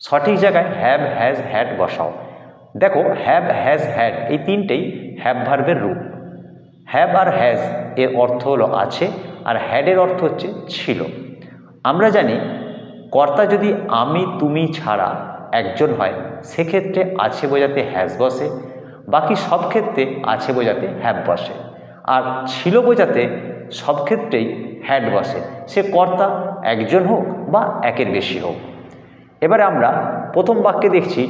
সঠিক জায়গায় have has had বসাও। দেখো হ্যাভ হ্যাজ হ্যাড এই তিনটেই হ্যাভ ভার্বের রূপ। হ্যাভ আর হ্যাজ এর অর্থ হলো আছে, আর হ্যাডের অর্থ হচ্ছে ছিল। আমরা জানি কর্তা যদি আমি তুমি ছাড়া একজন হয় সেক্ষেত্রে আছে বোঝাতে হ্যাজ বসে, বাকি সব ক্ষেত্রে আছে বোঝাতে হ্যাভ বসে, আর ছিল বোঝাতে সব ক্ষেত্রেই হ্যাড বসে, সে কর্তা একজন হোক বা একের বেশি হোক। এবারে আমরা প্রথম বাক্যে দেখছি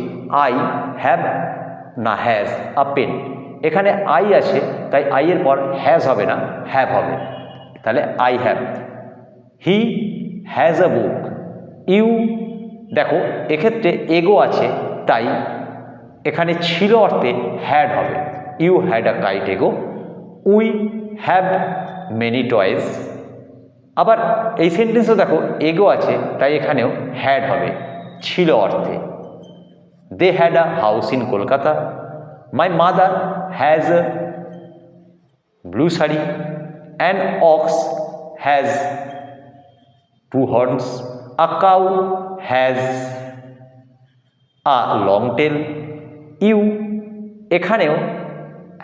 আই হ্যাভ না হ্যাজ আ পেন। এখানে আই আছে তাই আই এর পর হ্যাজ হবে না, হ্যাভ হবে। তাহলে I have. He has a book. You, দেখো এক্ষেত্রে এগো আছে তাই এখানে ছিল অর্থে হ্যাড হবে, you had a kite ago. We have many toys. আবার এই সেন্টেন্সও দেখো এগো আছে তাই এখানেও হ্যাড হবে, ছিল অর্থে। They had a house in Kolkata. My mother has a blue sari. An ox has two horns. A cow has a long tail. You, এখানেও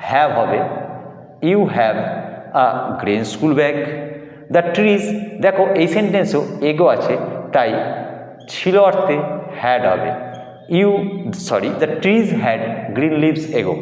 হ্যাভ হবে, you have a green school bag. The trees, দেখো এই সেন্টেন্সেও এগো আছে তাই ছিল অর্থে had হবে, the trees had green leaves এগো।